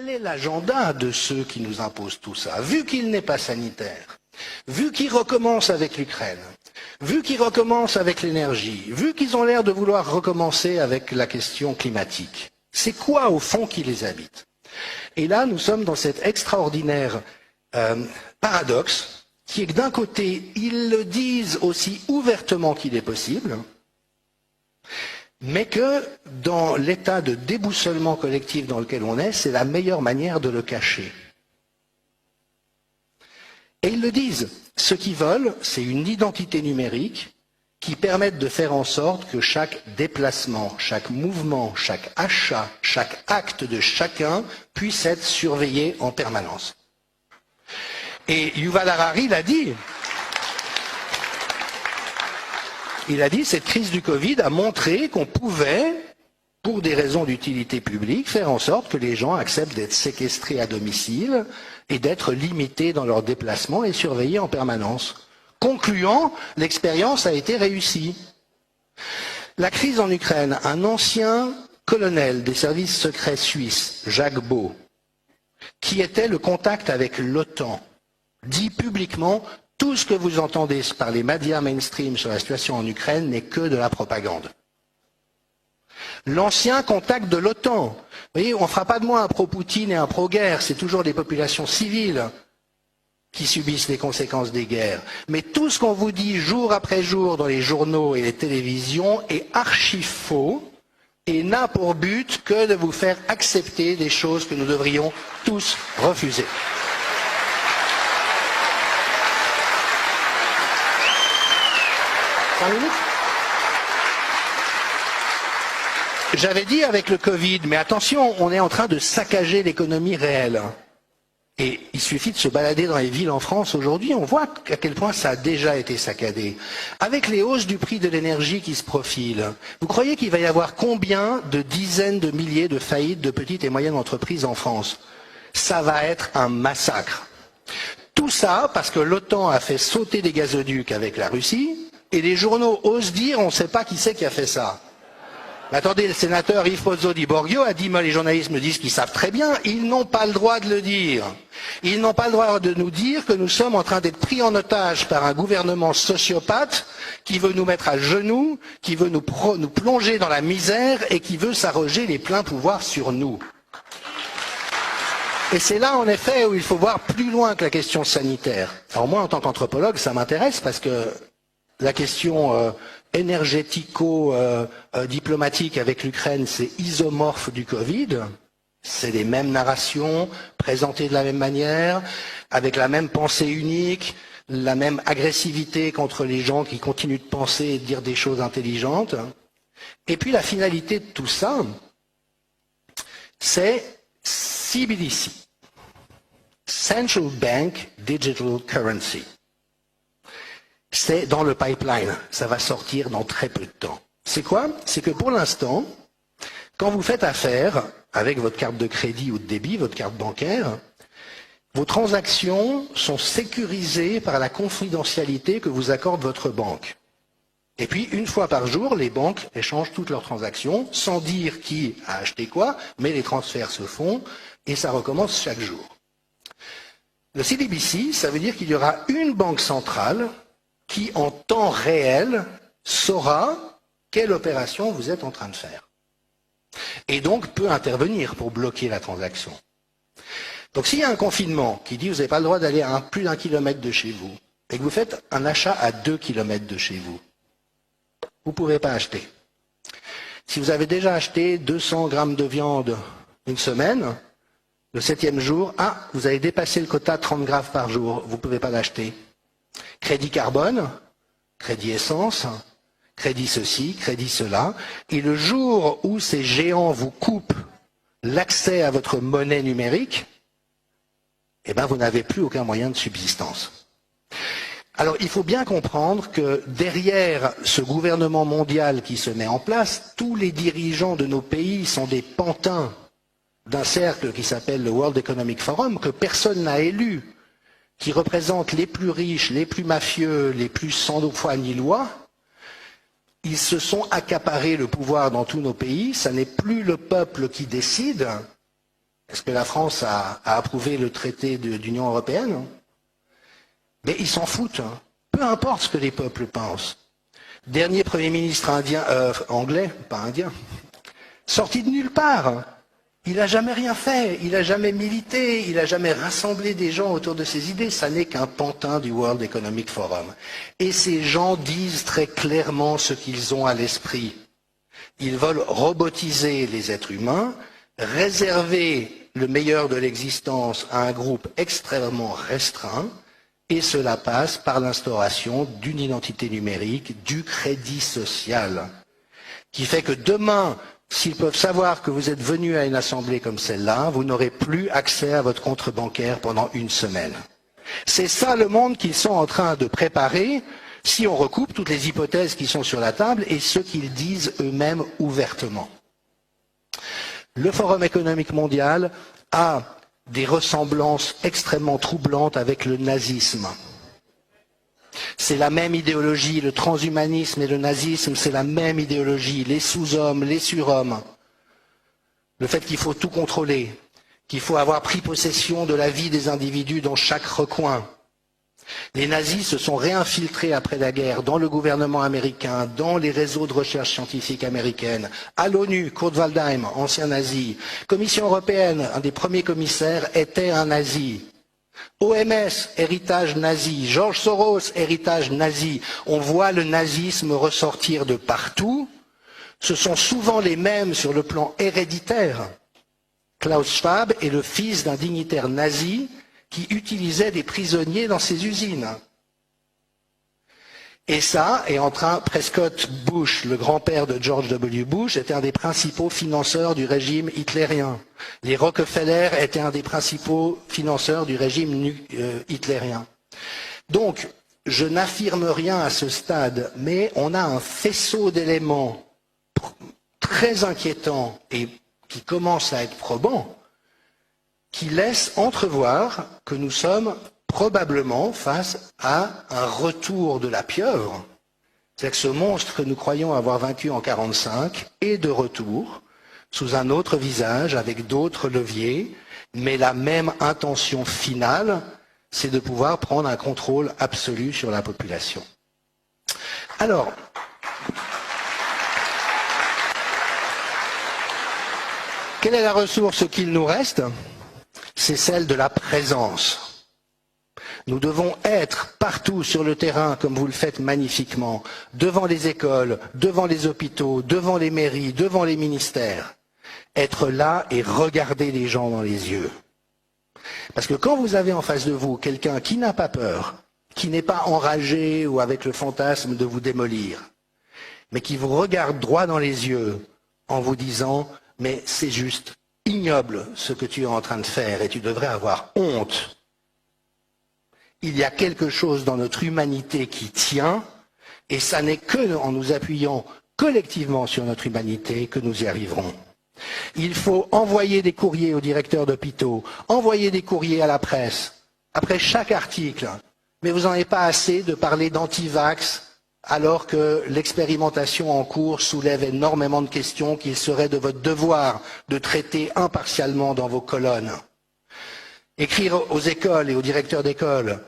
quel est l'agenda de ceux qui nous imposent tout ça? Vu qu'il n'est pas sanitaire, vu qu'ils recommencent avec l'Ukraine, vu qu'ils recommencent avec l'énergie, vu qu'ils ont l'air de vouloir recommencer avec la question climatique, c'est quoi au fond qui les habite? Et là, nous sommes dans cet extraordinaire paradoxe qui est que d'un côté, ils le disent aussi ouvertement qu'il est possible, mais que dans l'état de déboussolement collectif dans lequel on est, c'est la meilleure manière de le cacher. Et ils le disent, ce qu'ils veulent, c'est une identité numérique qui permette de faire en sorte que chaque déplacement, chaque mouvement, chaque achat, chaque acte de chacun puisse être surveillé en permanence. Et Yuval Harari l'a dit. Il a dit, cette crise du Covid a montré qu'on pouvait, pour des raisons d'utilité publique, faire en sorte que les gens acceptent d'être séquestrés à domicile et d'être limités dans leurs déplacements et surveillés en permanence. Concluant, l'expérience a été réussie. La crise en Ukraine, un ancien colonel des services secrets suisses, Jacques Beau, qui était le contact avec l'OTAN, dit publiquement « Tout ce que vous entendez par les médias mainstream sur la situation en Ukraine n'est que de la propagande ». L'ancien contact de l'OTAN. Vous voyez, on ne fera pas de moi un pro-Poutine et un pro-guerre, c'est toujours des populations civiles qui subissent les conséquences des guerres. Mais tout ce qu'on vous dit jour après jour dans les journaux et les télévisions est archi faux et n'a pour but que de vous faire accepter des choses que nous devrions tous refuser. J'avais dit avec le Covid, mais attention, on est en train de saccager l'économie réelle. Et il suffit de se balader dans les villes en France aujourd'hui, on voit à quel point ça a déjà été saccadé. Avec les hausses du prix de l'énergie qui se profilent, vous croyez qu'il va y avoir combien de dizaines de milliers de faillites de petites et moyennes entreprises en France? Ça va être un massacre. Tout ça parce que l'OTAN a fait sauter des gazoducs avec la Russie, et les journaux osent dire on ne sait pas qui c'est qui a fait ça. Mais attendez, le sénateur Yves Pozzo di Borgio a dit, moi les journalistes me disent qu'ils savent très bien, ils n'ont pas le droit de le dire. Ils n'ont pas le droit de nous dire que nous sommes en train d'être pris en otage par un gouvernement sociopathe qui veut nous mettre à genoux, qui veut nous plonger dans la misère et qui veut s'arroger les pleins pouvoirs sur nous. Et c'est là, en effet, où il faut voir plus loin que la question sanitaire. Alors moi, en tant qu'anthropologue, ça m'intéresse parce que la question énergético-diplomatique avec l'Ukraine, c'est isomorphe du Covid. C'est les mêmes narrations, présentées de la même manière, avec la même pensée unique, la même agressivité contre les gens qui continuent de penser et de dire des choses intelligentes. Et puis la finalité de tout ça, c'est CBDC, Central Bank Digital Currency. C'est dans le pipeline, ça va sortir dans très peu de temps. C'est quoi? C'est que pour l'instant, quand vous faites affaire avec votre carte de crédit ou de débit, votre carte bancaire, vos transactions sont sécurisées par la confidentialité que vous accorde votre banque. Et puis, une fois par jour, les banques échangent toutes leurs transactions, sans dire qui a acheté quoi, mais les transferts se font, et ça recommence chaque jour. Le CBDC, ça veut dire qu'il y aura une banque centrale qui, en temps réel, saura quelle opération vous êtes en train de faire. Et donc peut intervenir pour bloquer la transaction. Donc s'il y a un confinement qui dit que vous n'avez pas le droit d'aller à plus d'1 kilomètre de chez vous, et que vous faites un achat à 2 kilomètres de chez vous, vous ne pouvez pas acheter. Si vous avez déjà acheté 200 grammes de viande une semaine, le 7e jour, vous avez dépassé le quota 30 grammes par jour, vous ne pouvez pas l'acheter. Crédit carbone, crédit essence, crédit ceci, crédit cela. Et le jour où ces géants vous coupent l'accès à votre monnaie numérique, eh ben vous n'avez plus aucun moyen de subsistance. Alors il faut bien comprendre que derrière ce gouvernement mondial qui se met en place, tous les dirigeants de nos pays sont des pantins d'un cercle qui s'appelle le World Economic Forum, que personne n'a élu, qui représente les plus riches, les plus mafieux, les plus sans foi ni loi. Ils se sont accaparés le pouvoir dans tous nos pays, ça n'est plus le peuple qui décide, Est-ce que la France a approuvé le traité d'Union européenne? Mais ils s'en foutent. Hein. Peu importe ce que les peuples pensent. Dernier Premier ministre anglais, pas indien, sorti de nulle part. Il n'a jamais rien fait, il n'a jamais milité, il n'a jamais rassemblé des gens autour de ses idées. Ça n'est qu'un pantin du World Economic Forum. Et ces gens disent très clairement ce qu'ils ont à l'esprit. Ils veulent robotiser les êtres humains, réserver le meilleur de l'existence à un groupe extrêmement restreint, et cela passe par l'instauration d'une identité numérique, du crédit social, qui fait que demain, s'ils peuvent savoir que vous êtes venu à une assemblée comme celle-là, vous n'aurez plus accès à votre compte bancaire pendant une semaine. C'est ça le monde qu'ils sont en train de préparer, si on recoupe toutes les hypothèses qui sont sur la table et ce qu'ils disent eux-mêmes ouvertement. Le Forum économique mondial a des ressemblances extrêmement troublantes avec le nazisme. C'est la même idéologie, le transhumanisme et le nazisme, c'est la même idéologie, les sous-hommes, les surhommes. Le fait qu'il faut tout contrôler, qu'il faut avoir pris possession de la vie des individus dans chaque recoin. Les nazis se sont réinfiltrés après la guerre dans le gouvernement américain, dans les réseaux de recherche scientifique américaine, à l'ONU, Kurt Waldheim, ancien nazi, Commission européenne, un des premiers commissaires, était un nazi. OMS, héritage nazi, George Soros, héritage nazi. On voit le nazisme ressortir de partout. Ce sont souvent les mêmes sur le plan héréditaire. Klaus Schwab est le fils d'un dignitaire nazi qui utilisait des prisonniers dans ses usines. Et ça est en train, Prescott Bush, le grand-père de George W. Bush, était un des principaux financeurs du régime hitlérien. Les Rockefeller étaient un des principaux financeurs du régime hitlérien. Donc, je n'affirme rien à ce stade, mais on a un faisceau d'éléments très inquiétants et qui commencent à être probants, qui laisse entrevoir que nous sommes probablement face à un retour de la pieuvre. C'est-à-dire que ce monstre que nous croyons avoir vaincu en 1945 est de retour, sous un autre visage, avec d'autres leviers, mais la même intention finale, c'est de pouvoir prendre un contrôle absolu sur la population. Alors, quelle est la ressource qu'il nous reste ? C'est celle de la présence. Nous devons être partout sur le terrain, comme vous le faites magnifiquement, devant les écoles, devant les hôpitaux, devant les mairies, devant les ministères. Être là et regarder les gens dans les yeux. Parce que quand vous avez en face de vous quelqu'un qui n'a pas peur, qui n'est pas enragé ou avec le fantasme de vous démolir, mais qui vous regarde droit dans les yeux en vous disant « mais c'est juste ignoble ce que tu es en train de faire et tu devrais avoir honte ». Il y a quelque chose dans notre humanité qui tient, et ça n'est que en nous appuyant collectivement sur notre humanité que nous y arriverons. Il faut envoyer des courriers aux directeurs d'hôpitaux, envoyer des courriers à la presse, après chaque article. Mais vous n'en avez pas assez de parler d'anti-vax, alors que l'expérimentation en cours soulève énormément de questions qu'il serait de votre devoir de traiter impartialement dans vos colonnes. Écrire aux écoles et aux directeurs d'école.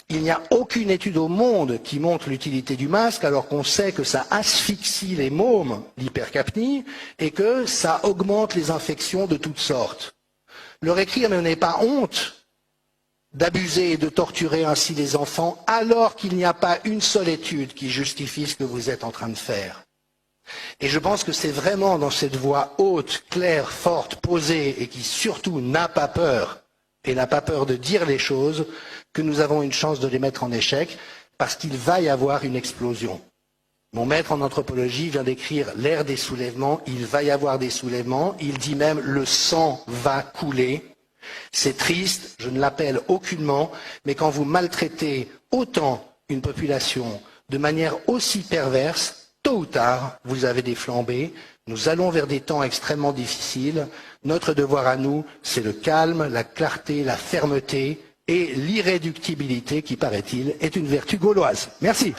Il n'y a aucune étude au monde qui montre l'utilité du masque, alors qu'on sait que ça asphyxie les mômes, l'hypercapnie, et que ça augmente les infections de toutes sortes. Leur écrire, mais vous n'avez pas honte d'abuser et de torturer ainsi les enfants, alors qu'il n'y a pas une seule étude qui justifie ce que vous êtes en train de faire. Et je pense que c'est vraiment dans cette voix haute, claire, forte, posée, et qui surtout n'a pas peur, et n'a pas peur de dire les choses, que nous avons une chance de les mettre en échec, parce qu'il va y avoir une explosion. Mon maître en anthropologie vient d'écrire l'ère des soulèvements, il va y avoir des soulèvements, il dit même le sang va couler. C'est triste, je ne l'appelle aucunement, mais quand vous maltraitez autant une population de manière aussi perverse, tôt ou tard, vous avez des flambées. Nous allons vers des temps extrêmement difficiles. Notre devoir à nous, c'est le calme, la clarté, la fermeté et l'irréductibilité qui, paraît-il, est une vertu gauloise. Merci.